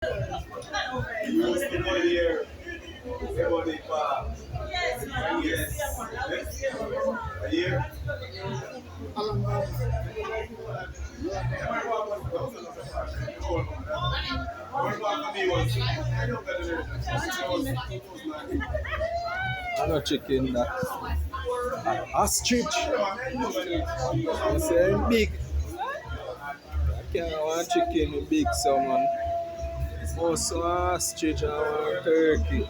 I know chicken that ostrich. You say big. I can't want chicken with big salmon. Also ostrich and one turkey.